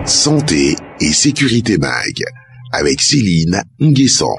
Santé et sécurité MAG avec Céline Nguessan.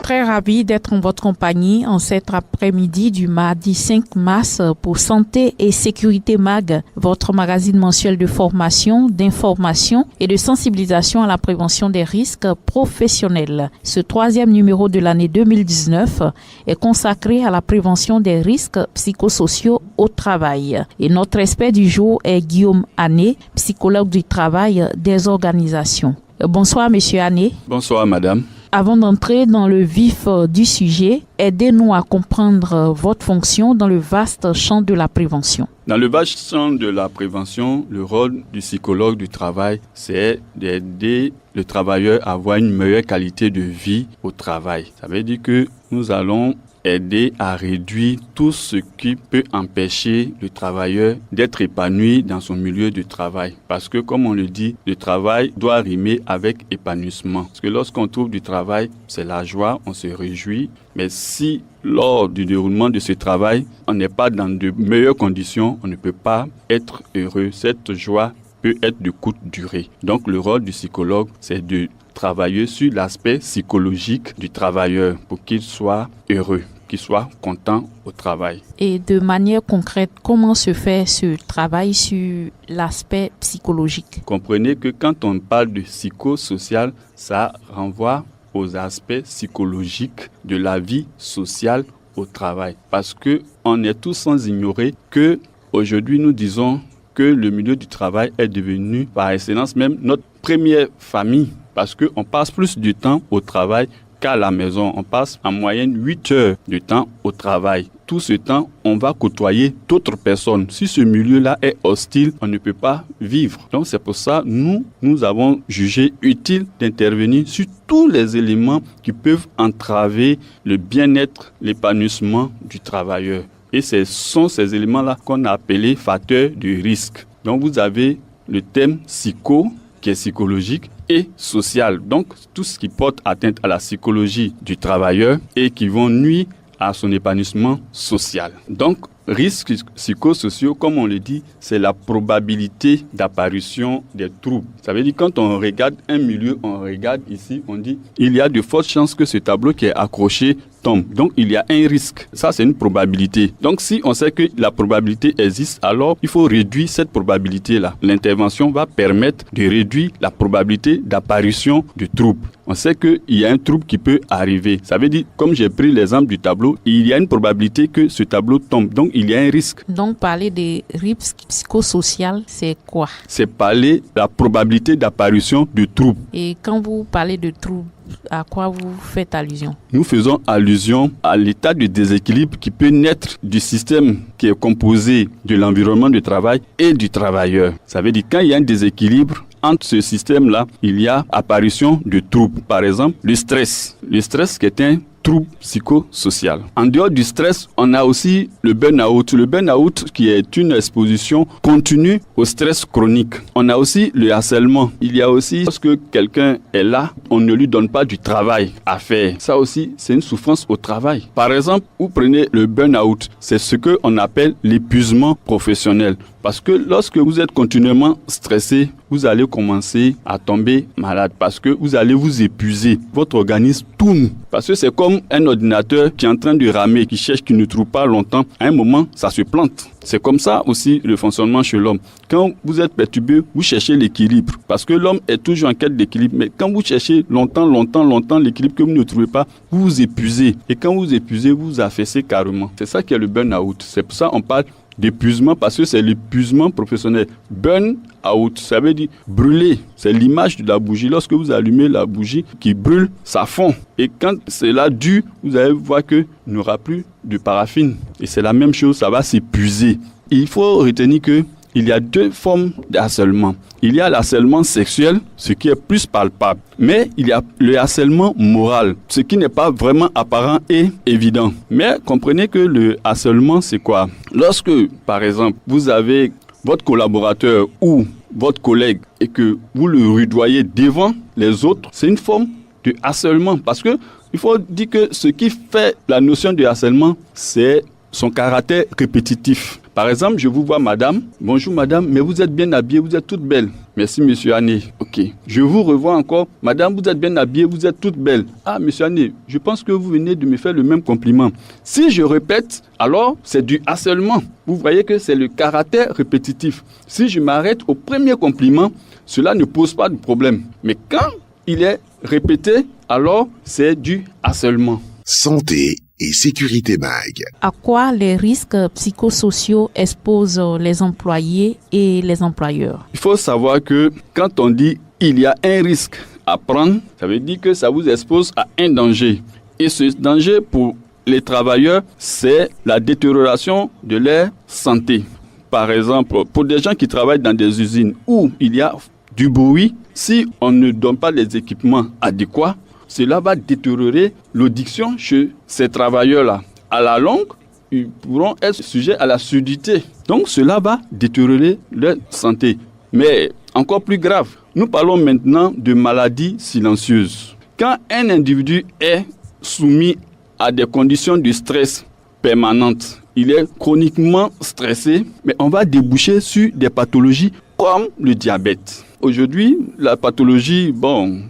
Très ravi d'être en votre compagnie en cet après-midi du mardi 5 mars pour Santé et Sécurité MAG, votre magazine mensuel de formation, d'information et de sensibilisation à la prévention des risques professionnels. Ce 3e numéro de l'année 2019 est consacré à la prévention des risques psychosociaux au travail. Et notre expert du jour est Guillaume Ané, psychologue du travail des organisations. Bonsoir, monsieur Ané. Bonsoir, madame. Avant d'entrer dans le vif du sujet, aidez-nous à comprendre votre fonction dans le vaste champ de la prévention. Dans le vaste champ de la prévention, le rôle du psychologue du travail, c'est d'aider le travailleur à avoir une meilleure qualité de vie au travail. Ça veut dire que nous allons aider à réduire tout ce qui peut empêcher le travailleur d'être épanoui dans son milieu de travail. Parce que, comme on le dit, le travail doit rimer avec épanouissement. Parce que lorsqu'on trouve du travail, c'est la joie, on se réjouit. Mais si, lors du déroulement de ce travail, on n'est pas dans de meilleures conditions, on ne peut pas être heureux. Cette joie peut être de courte durée. Donc, le rôle du psychologue, c'est de travailler sur l'aspect psychologique du travailleur pour qu'il soit heureux, qu'il soit content au travail. Et de manière concrète, comment se fait ce travail sur l'aspect psychologique? Comprenez que quand on parle de psychosocial, ça renvoie aux aspects psychologiques de la vie sociale au travail. Parce que on est tous sans ignorer que aujourd'hui nous disons que le milieu du travail est devenu par excellence même notre première famille. Parce qu'on passe plus de temps au travail qu'à la maison. On passe en moyenne 8 heures de temps au travail. Tout ce temps, on va côtoyer d'autres personnes. Si ce milieu-là est hostile, on ne peut pas vivre. Donc c'est pour ça, nous avons jugé utile d'intervenir sur tous les éléments qui peuvent entraver le bien-être, l'épanouissement du travailleur. Et ce sont ces éléments-là qu'on a appelés facteurs de risque. Donc vous avez le thème psycho, qui est psychologique, et social. Donc, tout ce qui porte atteinte à la psychologie du travailleur et qui vont nuire à son épanouissement social. Donc, risques psychosociaux, comme on le dit, c'est la probabilité d'apparition des troubles. Ça veut dire quand on regarde un milieu, on regarde ici, on dit il y a de fortes chances que ce tableau qui est accroché tombe. Donc, il y a un risque. Ça, c'est une probabilité. Donc, si on sait que la probabilité existe, alors il faut réduire cette probabilité-là. L'intervention va permettre de réduire la probabilité d'apparition du trouble. On sait qu'il y a un trouble qui peut arriver. Ça veut dire, comme j'ai pris l'exemple du tableau, il y a une probabilité que ce tableau tombe. Donc, il y a un risque. Donc, parler des risques psychosociaux, c'est quoi? C'est parler de la probabilité d'apparition de troubles. Et quand vous parlez de troubles, à quoi vous faites allusion? Nous faisons allusion à l'état de déséquilibre qui peut naître du système qui est composé de l'environnement de travail et du travailleur. Ça veut dire quand il y a un déséquilibre entre ce système-là, il y a apparition de troubles. Par exemple, le stress. Le stress qui est un trouble psychosocial. En dehors du stress, on a aussi le burn-out. Le burn-out qui est une exposition continue au stress chronique. On a aussi le harcèlement. Il y a aussi, lorsque quelqu'un est là, on ne lui donne pas du travail à faire. Ça aussi, c'est une souffrance au travail. Par exemple, vous prenez le burn-out. C'est ce qu'on appelle l'épuisement professionnel. Parce que lorsque vous êtes continuellement stressé, vous allez commencer à tomber malade parce que vous allez vous épuiser. Votre organisme tourne. Parce que c'est comme un ordinateur qui est en train de ramer, qui cherche, qui ne trouve pas longtemps. À un moment, ça se plante. C'est comme ça aussi le fonctionnement chez l'homme. Quand vous êtes perturbé, vous cherchez l'équilibre. Parce que l'homme est toujours en quête d'équilibre. Mais quand vous cherchez longtemps l'équilibre que vous ne trouvez pas, vous vous épuisez. Et quand vous vous épuisez, vous vous affaissez carrément. C'est ça qui est le burn-out. C'est pour ça qu'on parle d'épuisement parce que c'est l'épuisement professionnel. Burn out, ça veut dire brûler. C'est l'image de la bougie. Lorsque vous allumez la bougie qui brûle, ça fond. Et quand cela dure, vous allez voir qu'il n'y aura plus de paraffine. Et c'est la même chose, ça va s'épuiser. Il faut retenir que il y a deux formes de harcèlement. Il y a le harcèlement sexuel, ce qui est plus palpable. Mais il y a le harcèlement moral, ce qui n'est pas vraiment apparent et évident. Mais comprenez que le harcèlement, c'est quoi? Lorsque, par exemple, vous avez votre collaborateur ou votre collègue et que vous le rudoyez devant les autres, c'est une forme de harcèlement. Parce que il faut dire que ce qui fait la notion de harcèlement, c'est son caractère répétitif. Par exemple, je vous vois madame, bonjour madame, mais vous êtes bien habillée, vous êtes toute belle. Merci monsieur Ané, ok. Je vous revois encore, madame, vous êtes bien habillée, vous êtes toute belle. Ah monsieur Ané, je pense que vous venez de me faire le même compliment. Si je répète, alors c'est du harcèlement. Vous voyez que c'est le caractère répétitif. Si je m'arrête au premier compliment, cela ne pose pas de problème. Mais quand il est répété, alors c'est du harcèlement. Santé et sécurité MAG. À quoi les risques psychosociaux exposent les employés et les employeurs? Il faut savoir que quand on dit il y a un risque à prendre, ça veut dire que ça vous expose à un danger. Et ce danger pour les travailleurs, c'est la détérioration de leur santé. Par exemple, pour des gens qui travaillent dans des usines où il y a du bruit, si on ne donne pas les équipements adéquats, cela va détériorer l'audition chez ces travailleurs-là. À la longue, ils pourront être sujets à la surdité. Donc cela va détériorer leur santé. Mais encore plus grave, nous parlons maintenant de maladies silencieuses. Quand un individu est soumis à des conditions de stress permanentes, il est chroniquement stressé, mais on va déboucher sur des pathologies comme le diabète. Aujourd'hui, la pathologie,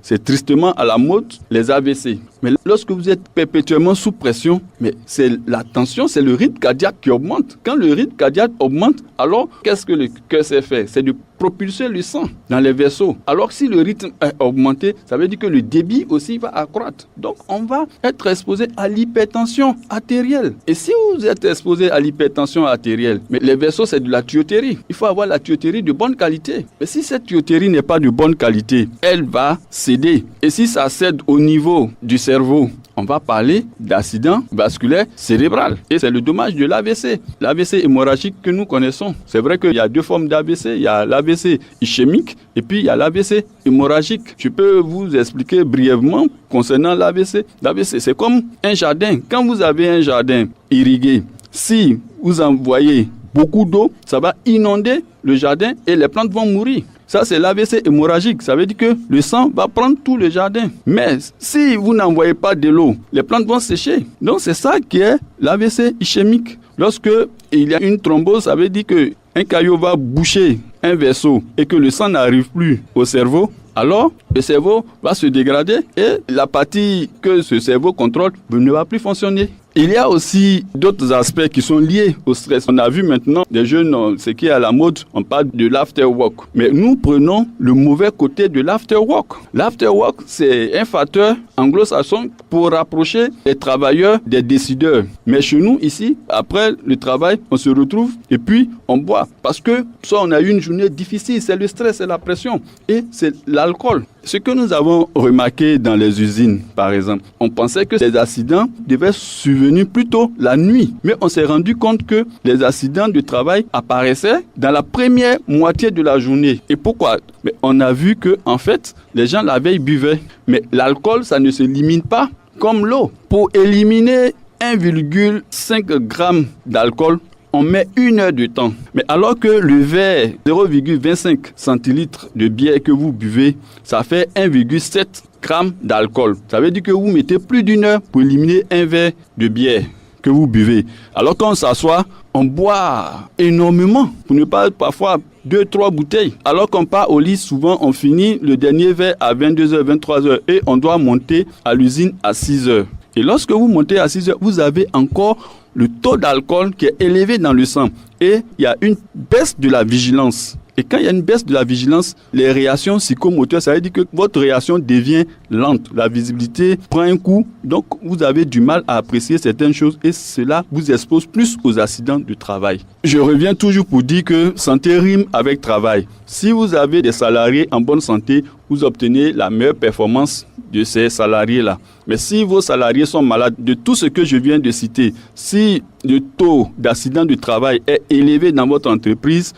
c'est tristement à la mode, les AVC. Mais lorsque vous êtes perpétuellement sous pression, mais c'est la tension, c'est le rythme cardiaque qui augmente. Quand le rythme cardiaque augmente, alors qu'est-ce que le cœur sait faire? C'est de propulser le sang dans les vaisseaux. Alors si le rythme est augmenté, ça veut dire que le débit aussi va accroître. Donc on va être exposé à l'hypertension artérielle. Et si vous êtes exposé à l'hypertension artérielle, mais les vaisseaux c'est de la tuyauterie. Il faut avoir la tuyauterie de bonne qualité. Mais si cette tuyauterie n'est pas de bonne qualité, elle va céder. Et si ça cède au niveau du cerveau, on va parler d'accident vasculaire cérébral. Et c'est le dommage de l'AVC. L'AVC hémorragique que nous connaissons. C'est vrai qu'il y a deux formes d'AVC. Il y a l'AVC ischémique et puis il y a l'AVC hémorragique. Je peux vous expliquer brièvement concernant l'AVC. L'AVC, c'est comme un jardin. Quand vous avez un jardin irrigué, si vous envoyez beaucoup d'eau, ça va inonder le jardin et les plantes vont mourir. Ça, c'est l'AVC hémorragique. Ça veut dire que le sang va prendre tout le jardin. Mais si vous n'envoyez pas de l'eau, les plantes vont sécher. Donc, c'est ça qui est l'AVC ischémique. Lorsque il y a une thrombose, ça veut dire qu'un caillot va boucher un vaisseau et que le sang n'arrive plus au cerveau. Alors, le cerveau va se dégrader et la partie que ce cerveau contrôle ne va plus fonctionner. Il y a aussi d'autres aspects qui sont liés au stress. On a vu maintenant des jeunes, ce qui est à la mode, on parle de l'afterwork. Mais nous prenons le mauvais côté de l'afterwork. L'afterwork, c'est un facteur anglo-saxon pour rapprocher les travailleurs des décideurs. Mais chez nous, ici, après le travail, on se retrouve et puis on boit. Parce que soit on a eu une journée difficile, c'est le stress, c'est la pression et c'est l'alcool. Ce que nous avons remarqué dans les usines, par exemple, on pensait que les accidents devaient survenir plutôt la nuit. Mais on s'est rendu compte que les accidents de travail apparaissaient dans la première moitié de la journée. Et pourquoi? Mais on a vu que, en fait, les gens la veille buvaient. Mais l'alcool, ça ne s'élimine pas comme l'eau. Pour éliminer 1,5 g d'alcool, on met 1 heure de temps. Mais alors que le verre 0,25 centilitres de bière que vous buvez, ça fait 1,7 g d'alcool. Ça veut dire que vous mettez plus d'1 heure pour éliminer un verre de bière que vous buvez. Alors quand on s'assoit, on boit énormément pour ne pas parfois 2-3 bouteilles. Alors qu'on part au lit, souvent on finit le dernier verre à 22h, 23h et on doit monter à l'usine à 6h. Et lorsque vous montez à 6h, vous avez encore le taux d'alcool qui est élevé dans le sang et il y a une baisse de la vigilance. Et quand il y a une baisse de la vigilance, les réactions psychomoteurs, ça veut dire que votre réaction devient lente. La visibilité prend un coup, donc vous avez du mal à apprécier certaines choses et cela vous expose plus aux accidents de travail. Je reviens toujours pour dire que santé rime avec travail. Si vous avez des salariés en bonne santé, vous obtenez la meilleure performance de ces salariés-là. Mais si vos salariés sont malades, de tout ce que je viens de citer, si le taux d'accident de travail est élevé dans votre entreprise,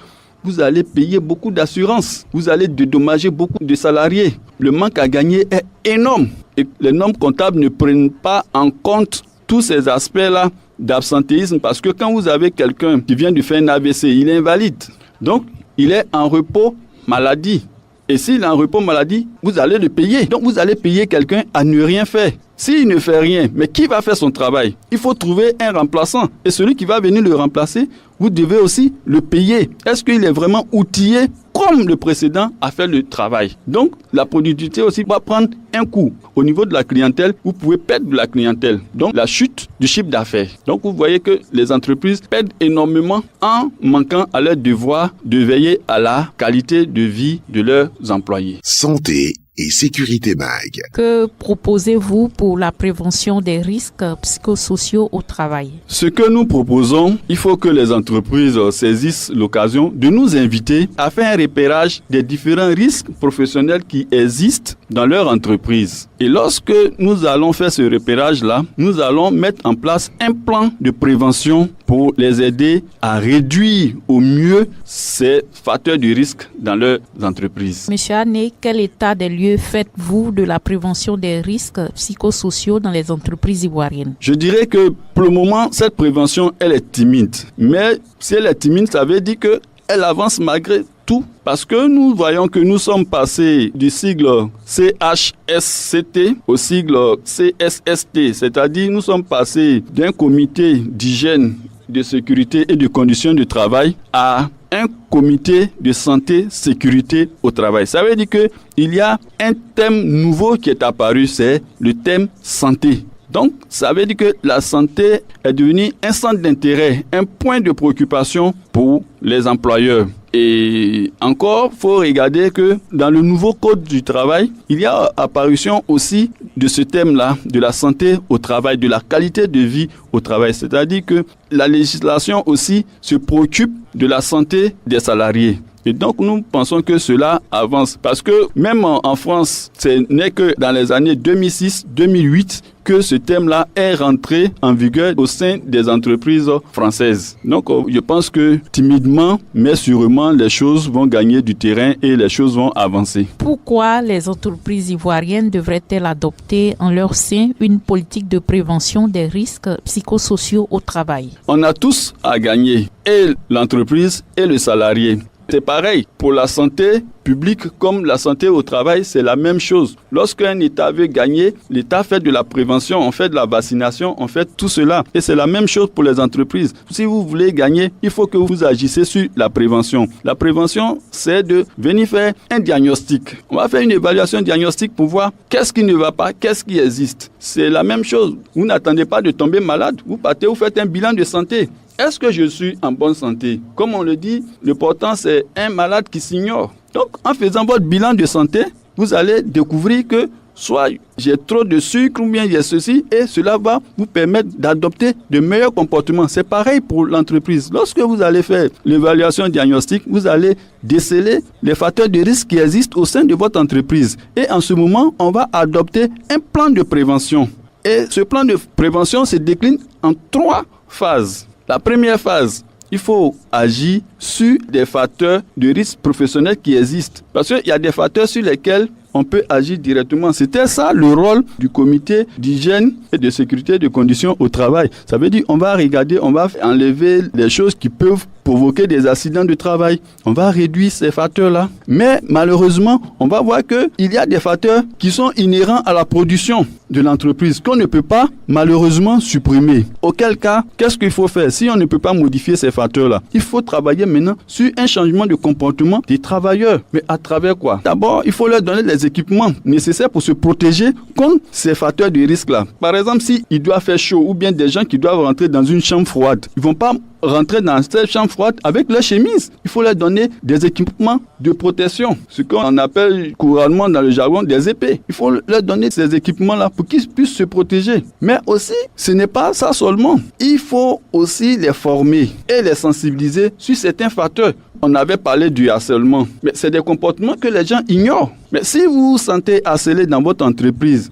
vous allez payer beaucoup d'assurance. Vous allez dédommager beaucoup de salariés. Le manque à gagner est énorme. Et les normes comptables ne prennent pas en compte tous ces aspects-là d'absentéisme parce que quand vous avez quelqu'un qui vient de faire un AVC, il est invalide. Donc, il est en repos maladie. Et s'il est en repos maladie, vous allez le payer. Donc vous allez payer quelqu'un à ne rien faire. S'il ne fait rien, mais qui va faire son travail? Il faut trouver un remplaçant. Et celui qui va venir le remplacer, vous devez aussi le payer. Est-ce qu'il est vraiment outillé comme le précédent à faire le travail? Donc la productivité aussi va prendre un coup. Au niveau de la clientèle, vous pouvez perdre de la clientèle. Donc la chute du chiffre d'affaires. Donc vous voyez que les entreprises perdent énormément en manquant à leur devoir de veiller à la qualité de vie de leurs employés. Santé et sécurité MAG. Que proposez-vous pour la prévention des risques psychosociaux au travail? Ce que nous proposons, il faut que les entreprises saisissent l'occasion de nous inviter à faire un repérage des différents risques professionnels qui existent dans leur entreprise. Et lorsque nous allons faire ce repérage-là, nous allons mettre en place un plan de prévention pour les aider à réduire au mieux ces facteurs de risque dans leurs entreprises. Monsieur Ané, quel état des lieux faites-vous de la prévention des risques psychosociaux dans les entreprises ivoiriennes? Je dirais que pour le moment, cette prévention, elle est timide. Mais si elle est timide, ça veut dire qu'elle avance malgré tout. Parce que nous voyons que nous sommes passés du sigle CHSCT au sigle CSST. C'est-à-dire nous sommes passés d'un comité d'hygiène, de sécurité et de conditions de travail à un comité de santé, sécurité au travail. Ça veut dire qu'il y a un thème nouveau qui est apparu, c'est le thème santé. Donc, ça veut dire que la santé est devenue un centre d'intérêt, un point de préoccupation pour les employeurs. Et encore, il faut regarder que dans le nouveau code du travail, il y a apparition aussi de ce thème-là, de la santé au travail, de la qualité de vie au travail. C'est-à-dire que la législation aussi se préoccupe de la santé des salariés. Et donc, nous pensons que cela avance. Parce que même en France, ce n'est que dans les années 2006-2008 que ce thème-là est rentré en vigueur au sein des entreprises françaises. Donc, je pense que timidement, mais sûrement, les choses vont gagner du terrain et les choses vont avancer. Pourquoi les entreprises ivoiriennes devraient-elles adopter en leur sein une politique de prévention des risques psychosociaux au travail? On a tous à gagner, et l'entreprise et le salarié. C'est pareil, pour la santé publique comme la santé au travail, c'est la même chose. Lorsqu'un État veut gagner, l'État fait de la prévention, on fait de la vaccination, on fait tout cela. Et c'est la même chose pour les entreprises. Si vous voulez gagner, il faut que vous agissez sur la prévention. La prévention, c'est de venir faire un diagnostic. On va faire une évaluation diagnostique pour voir qu'est-ce qui ne va pas, qu'est-ce qui existe. C'est la même chose. Vous n'attendez pas de tomber malade. Vous partez, vous faites un bilan de santé. Est-ce que je suis en bonne santé? Comme on le dit, le portant, c'est un malade qui s'ignore. Donc, en faisant votre bilan de santé, vous allez découvrir que soit j'ai trop de sucre ou bien j'ai ceci, et cela va vous permettre d'adopter de meilleurs comportements. C'est pareil pour l'entreprise. Lorsque vous allez faire l'évaluation diagnostique, vous allez déceler les facteurs de risque qui existent au sein de votre entreprise. Et en ce moment, on va adopter un plan de prévention. Et ce plan de prévention se décline en 3 phases. La première phase, il faut agir sur des facteurs de risque professionnels qui existent. Parce qu'il y a des facteurs sur lesquels on peut agir directement. C'était ça le rôle du comité d'hygiène et de sécurité de conditions au travail. Ça veut dire on va regarder, on va enlever les choses qui peuvent provoquer des accidents de travail. On va réduire ces facteurs-là. Mais malheureusement, on va voir qu'il y a des facteurs qui sont inhérents à la production de l'entreprise qu'on ne peut pas malheureusement supprimer. Auquel cas, qu'est-ce qu'il faut faire? Si on ne peut pas modifier ces facteurs-là, il faut travailler maintenant sur un changement de comportement des travailleurs. Mais à travers quoi? D'abord, il faut leur donner les équipements nécessaires pour se protéger contre ces facteurs de risque-là. Par exemple, s'il doit faire chaud ou bien des gens qui doivent rentrer dans une chambre froide, ils ne vont pas rentrer dans cette chambre froide avec leur chemise. Il faut leur donner des équipements de protection, ce qu'on appelle couramment dans le jargon des épées. Il faut leur donner ces équipements-là pour qu'ils puissent se protéger. Mais aussi, ce n'est pas ça seulement. Il faut aussi les former et les sensibiliser sur certains facteurs. On avait parlé du harcèlement, mais c'est des comportements que les gens ignorent. Mais si vous vous sentez harcelé dans votre entreprise,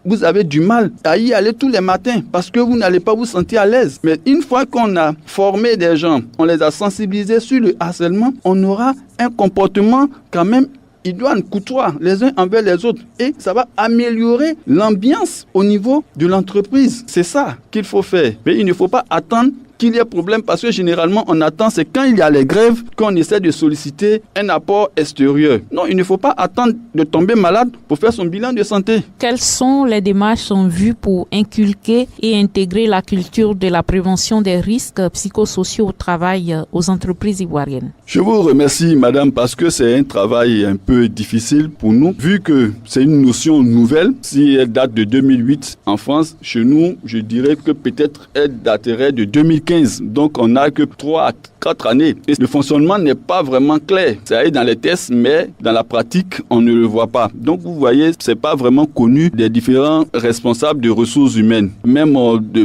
vous avez du mal à y aller tous les matins parce que vous n'allez pas vous sentir à l'aise. Mais une fois qu'on a formé des gens, on les a sensibilisés sur le harcèlement, on aura un comportement quand même idoine, courtois les uns envers les autres. Et ça va améliorer l'ambiance au niveau de l'entreprise. C'est ça qu'il faut faire. Mais il ne faut pas attendre qu'il y ait problème parce que généralement on attend, c'est quand il y a les grèves qu'on essaie de solliciter un apport extérieur. Non, il ne faut pas attendre de tomber malade pour faire son bilan de santé. Quelles sont les démarches en vue pour inculquer et intégrer la culture de la prévention des risques psychosociaux au travail aux entreprises ivoiriennes? Je vous remercie, madame, parce que c'est un travail un peu difficile pour nous, vu que c'est une notion nouvelle. Si elle date de 2008 en France, chez nous, je dirais que peut-être elle daterait de 2015. Donc, on n'a que 3 à 4 années. Et le fonctionnement n'est pas vraiment clair. Ça est dans les tests, mais dans la pratique, on ne le voit pas. Donc, vous voyez, c'est pas vraiment connu des différents responsables de ressources humaines. Même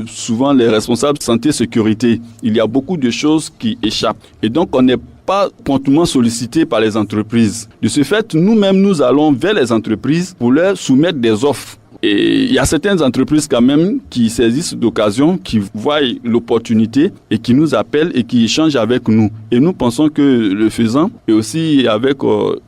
souvent les responsables santé-sécurité. Il y a beaucoup de choses qui échappent. Et donc, on n'est pas promptement sollicité par les entreprises. De ce fait, nous-mêmes, nous allons vers les entreprises pour leur soumettre des offres. Et il y a certaines entreprises quand même qui saisissent d'occasion, qui voient l'opportunité et qui nous appellent et qui échangent avec nous. Et nous pensons que le faisant, et aussi avec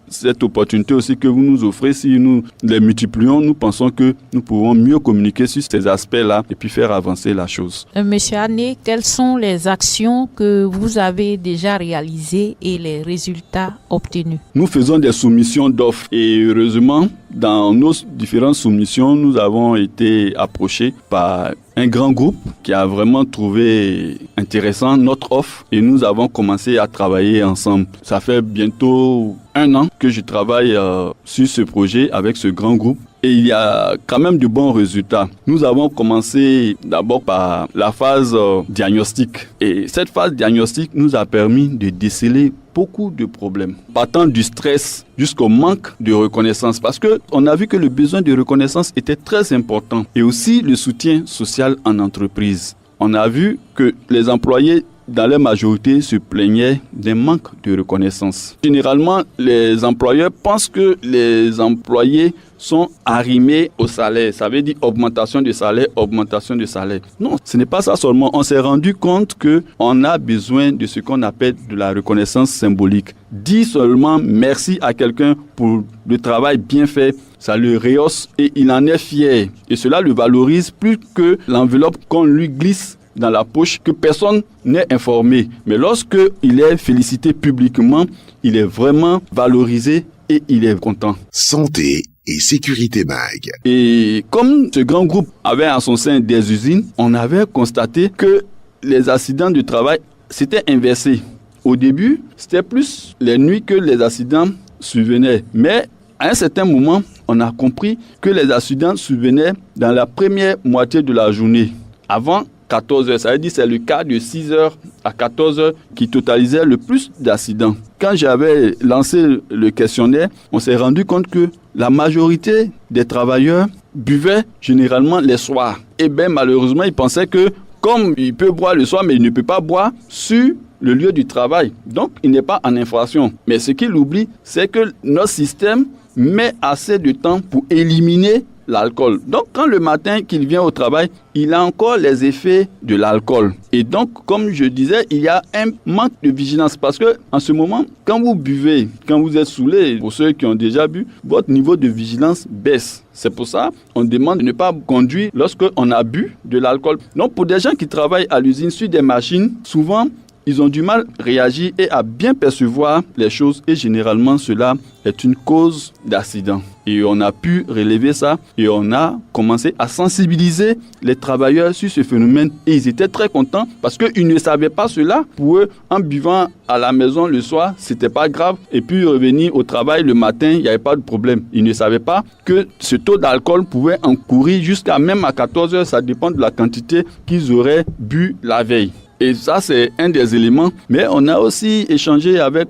cette opportunité aussi que vous nous offrez, si nous les multiplions, nous pensons que nous pouvons mieux communiquer sur ces aspects-là et puis faire avancer la chose. Monsieur Ané, quelles sont les actions que vous avez déjà réalisées et les résultats obtenus? Nous faisons des soumissions d'offres et heureusement, dans nos différentes soumissions, nous avons été approchés par un grand groupe qui a vraiment trouvé intéressant notre offre et nous avons commencé à travailler ensemble. Ça fait bientôt 1 an que je travaille sur ce projet avec ce grand groupe et il y a quand même de bons résultats. Nous avons commencé d'abord par la phase diagnostique et cette phase diagnostique nous a permis de déceler beaucoup de problèmes, partant du stress jusqu'au manque de reconnaissance parce qu'on a vu que le besoin de reconnaissance était très important et aussi le soutien social en entreprise. On a vu que les employés dans leur majorité se plaignaient d'un manque de reconnaissance. Généralement, les employeurs pensent que les employés sont arrimés au salaire. Ça veut dire augmentation de salaire, augmentation de salaire. Non, ce n'est pas ça seulement. On s'est rendu compte qu'on a besoin de ce qu'on appelle de la reconnaissance symbolique. Dis seulement merci à quelqu'un pour le travail bien fait, ça le rehausse et il en est fier. Et cela le valorise plus que l'enveloppe qu'on lui glisse dans la poche que personne n'est informé. Mais lorsque il est félicité publiquement, il est vraiment valorisé et il est content. Santé et sécurité MAG. Et comme ce grand groupe avait en son sein des usines, on avait constaté que les accidents de travail s'étaient inversés. Au début, c'était plus les nuits que les accidents survenaient. Mais à un certain moment, on a compris que les accidents survenaient dans la première moitié de la journée. Avant 14 heures, ça veut dire que c'est le cas de 6 heures à 14 heures qui totalisait le plus d'accidents. Quand j'avais lancé le questionnaire, on s'est rendu compte que la majorité des travailleurs buvaient généralement les soirs. Et bien malheureusement, ils pensaient que comme il peut boire le soir, mais il ne peut pas boire sur le lieu du travail. Donc, il n'est pas en infraction. Mais ce qu'il oublie, c'est que notre système met assez de temps pour éliminer l'alcool. Donc, quand le matin qu'il vient au travail, il a encore les effets de l'alcool. Et donc, comme je disais, il y a un manque de vigilance parce que en ce moment, quand vous buvez, quand vous êtes saoulé, pour ceux qui ont déjà bu, votre niveau de vigilance baisse. C'est pour ça qu'on demande de ne pas conduire lorsqu'on a bu de l'alcool. Donc, pour des gens qui travaillent à l'usine sur des machines, souvent, ils ont du mal à réagir et à bien percevoir les choses et généralement cela est une cause d'accident. Et on a pu relever ça et on a commencé à sensibiliser les travailleurs sur ce phénomène et ils étaient très contents parce qu'ils ne savaient pas cela. Pour eux, en buvant à la maison le soir, c'était pas grave et puis revenir au travail le matin, il n'y avait pas de problème. Ils ne savaient pas que ce taux d'alcool pouvait encourir jusqu'à même à 14 heures, ça dépend de la quantité qu'ils auraient bu la veille. Et ça, c'est un des éléments. Mais on a aussi échangé avec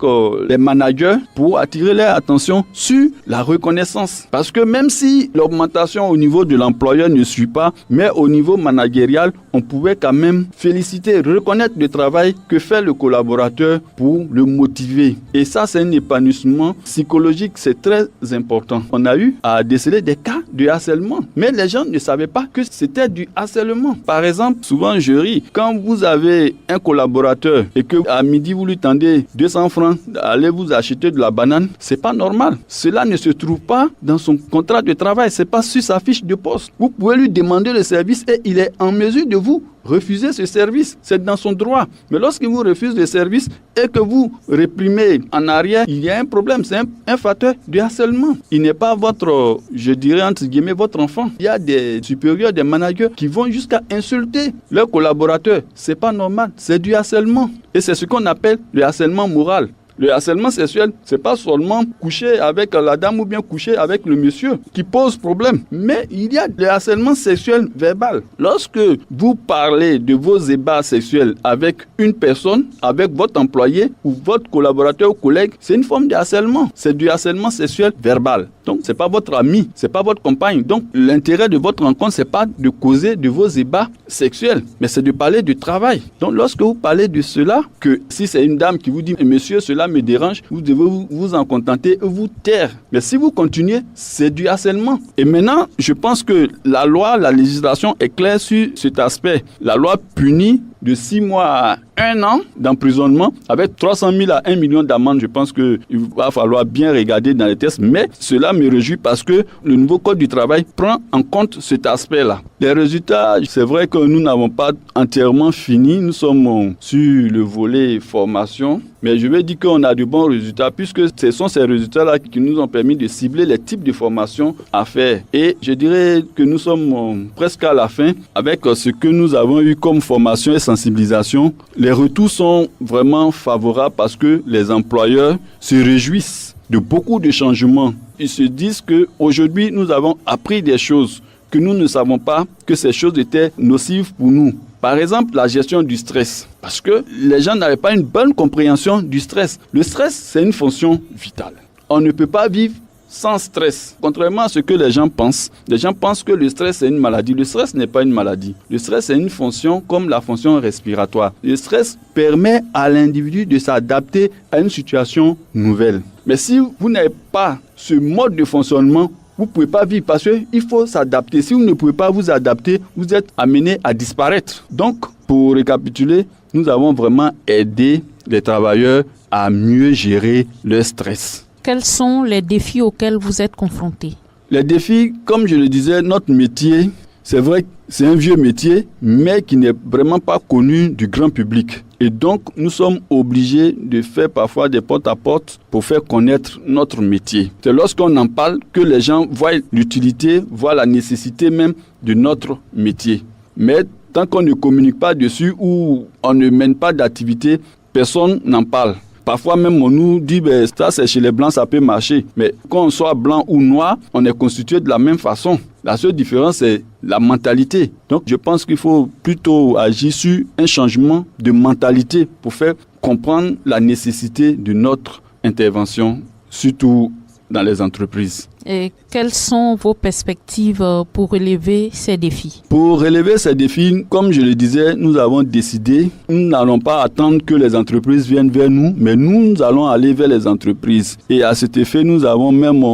les managers pour attirer leur attention sur la reconnaissance. Parce que même si l'augmentation au niveau de l'employeur ne suit pas, mais au niveau managérial, on pouvait quand même féliciter, reconnaître le travail que fait le collaborateur pour le motiver. Et ça, c'est un épanouissement psychologique, c'est très important. On a eu à déceler des cas de harcèlement. Mais les gens ne savaient pas que c'était du harcèlement. Par exemple, souvent je ris, quand vous avez un collaborateur et que à midi vous lui tendez 200 francs, allez vous acheter de la banane, c'est pas normal. Cela ne se trouve pas dans son contrat de travail, c'est pas sur sa fiche de poste. Vous pouvez lui demander le service et il est en mesure de vous refuser ce service. C'est dans son droit. Mais lorsqu'il vous refuse le service et que vous réprimez en arrière, il y a un problème. C'est un facteur de harcèlement. Il n'est pas votre, je dirais entre guillemets, votre enfant. Il y a des supérieurs, des managers qui vont jusqu'à insulter leurs collaborateurs. C'est pas normal. C'est du harcèlement. Et c'est ce qu'on appelle le harcèlement moral. Le harcèlement sexuel, c'est pas seulement coucher avec la dame ou bien coucher avec le monsieur qui pose problème, mais il y a le harcèlement sexuel verbal. Lorsque vous parlez de vos ébats sexuels avec une personne, avec votre employé ou votre collaborateur ou collègue, c'est une forme de harcèlement. C'est du harcèlement sexuel verbal. Donc, c'est pas votre ami, c'est pas votre compagne. Donc, l'intérêt de votre rencontre, c'est pas de causer de vos ébats sexuels, mais c'est de parler du travail. Donc, lorsque vous parlez de cela, que si c'est une dame qui vous dit, monsieur, cela me dérange, vous devez vous en contenter et vous taire. Mais si vous continuez, c'est du harcèlement. Et maintenant, je pense que la loi, la législation est claire sur cet aspect. La loi punit de 6 mois à 1 an d'emprisonnement avec 300 000 à 1 million d'amende. Je pense qu'il va falloir bien regarder dans les textes. Mais cela me réjouit parce que le nouveau code du travail prend en compte cet aspect-là. Les résultats, c'est vrai que nous n'avons pas entièrement fini. Nous sommes sur le volet formation. Mais je vais dire qu'on a de bons résultats puisque ce sont ces résultats-là qui nous ont permis de cibler les types de formations à faire. Et je dirais que nous sommes presque à la fin avec ce que nous avons eu comme formation et sensibilisation. Les retours sont vraiment favorables parce que les employeurs se réjouissent de beaucoup de changements. Ils se disent qu'aujourd'hui, nous avons appris des choses que nous ne savons pas, que ces choses étaient nocives pour nous. Par exemple, la gestion du stress. Parce que les gens n'avaient pas une bonne compréhension du stress. Le stress, c'est une fonction vitale. On ne peut pas vivre sans stress. Contrairement à ce que les gens pensent que le stress c'est une maladie. Le stress n'est pas une maladie. Le stress c'est une fonction comme la fonction respiratoire. Le stress permet à l'individu de s'adapter à une situation nouvelle. Mais si vous n'avez pas ce mode de fonctionnement, vous ne pouvez pas vivre parce qu'il faut s'adapter. Si vous ne pouvez pas vous adapter, vous êtes amené à disparaître. Donc, pour récapituler, nous avons vraiment aidé les travailleurs à mieux gérer leur stress. Quels sont les défis auxquels vous êtes confrontés? Les défis, comme je le disais, notre métier, c'est vrai que c'est un vieux métier, mais qui n'est vraiment pas connu du grand public. Et donc, nous sommes obligés de faire parfois des porte-à-porte pour faire connaître notre métier. C'est lorsqu'on en parle que les gens voient l'utilité, voient la nécessité même de notre métier. Mais tant qu'on ne communique pas dessus ou on ne mène pas d'activité, personne n'en parle. Parfois même, on nous dit ça c'est chez les blancs, ça peut marcher. Mais qu'on soit blanc ou noir, on est constitué de la même façon. La seule différence, c'est la mentalité. Donc, je pense qu'il faut plutôt agir sur un changement de mentalité pour faire comprendre la nécessité de notre intervention, surtout dans les entreprises. Et quelles sont vos perspectives pour relever ces défis? Pour relever ces défis, comme je le disais, nous avons décidé, nous n'allons pas attendre que les entreprises viennent vers nous, mais nous allons aller vers les entreprises. Et à cet effet, nous avons même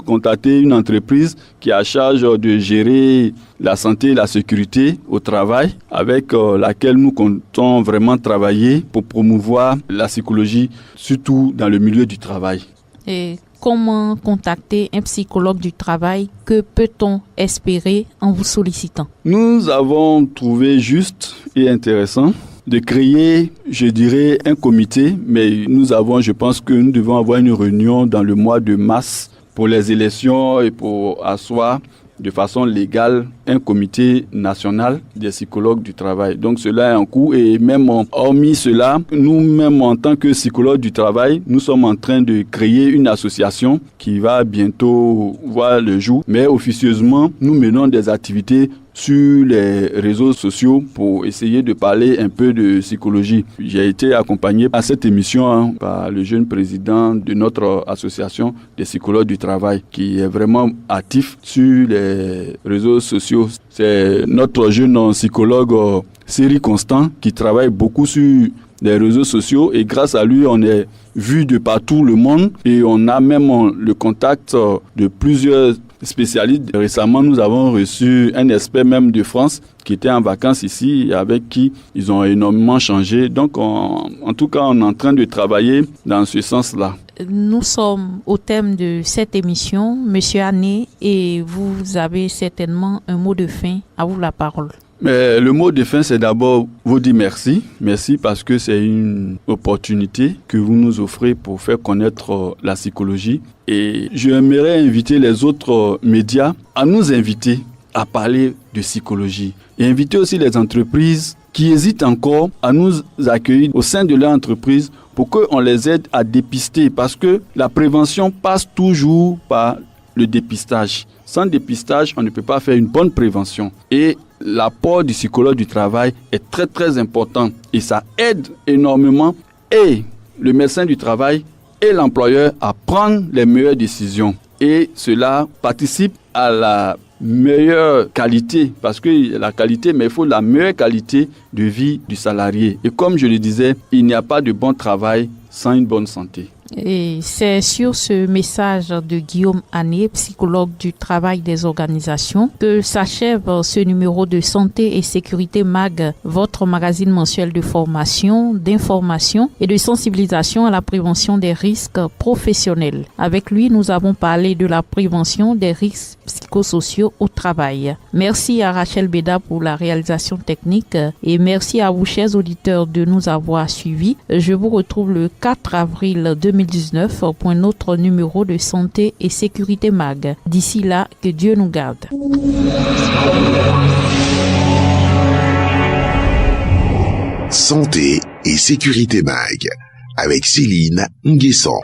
contacté une entreprise qui a charge de gérer la santé et la sécurité au travail, avec laquelle nous comptons vraiment travailler pour promouvoir la psychologie, surtout dans le milieu du travail. Et comment contacter un psychologue du travail? Que peut-on espérer en vous sollicitant? Nous avons trouvé juste et intéressant de créer, je dirais, un comité, mais je pense que nous devons avoir une réunion dans le mois de mars pour les élections et pour asseoir de façon légale un comité national des psychologues du travail. Donc cela est en cours et même hormis cela, nous-mêmes en tant que psychologues du travail, nous sommes en train de créer une association qui va bientôt voir le jour. Mais officieusement, nous menons des activités sur les réseaux sociaux pour essayer de parler un peu de psychologie. J'ai été accompagné à cette émission par le jeune président de notre association des psychologues du travail qui est vraiment actif sur les réseaux sociaux. C'est notre jeune psychologue Cyril Constant qui travaille beaucoup sur les réseaux sociaux et grâce à lui, on est vu de partout le monde et on a même le contact de plusieurs spécialistes. Récemment, nous avons reçu un expert même de France qui était en vacances ici et avec qui ils ont énormément changé. Donc, en tout cas, on est en train de travailler dans ce sens-là. Nous sommes au thème de cette émission, Monsieur Ané, et vous avez certainement un mot de fin. À vous la parole. Mais le mot de fin, c'est d'abord vous dire merci. Merci parce que c'est une opportunité que vous nous offrez pour faire connaître la psychologie. Et j'aimerais inviter les autres médias à nous inviter à parler de psychologie. Et inviter aussi les entreprises qui hésitent encore à nous accueillir au sein de leur entreprise pour qu'on les aide à dépister. Parce que la prévention passe toujours par le dépistage. Sans dépistage, on ne peut pas faire une bonne prévention. Et l'apport du psychologue du travail est très très important. Et ça aide énormément et le médecin du travail et l'employeur à prendre les meilleures décisions. Et cela participe à la meilleure qualité, parce que la qualité, mais il faut la meilleure qualité de vie du salarié. Et comme je le disais, il n'y a pas de bon travail sans une bonne santé. Et c'est sur ce message de Guillaume Ané, psychologue du travail des organisations, que s'achève ce numéro de Santé et Sécurité MAG, votre magazine mensuel de formation, d'information et de sensibilisation à la prévention des risques professionnels. Avec lui, nous avons parlé de la prévention des risques psychosociaux au travail. Merci à Rachel Beda pour la réalisation technique et merci à vous, chers auditeurs, de nous avoir suivis. Je vous retrouve le 4 avril 2019 pour un autre numéro de Santé et Sécurité MAG. D'ici là, que Dieu nous garde. Santé et Sécurité MAG avec Céline Nguesson.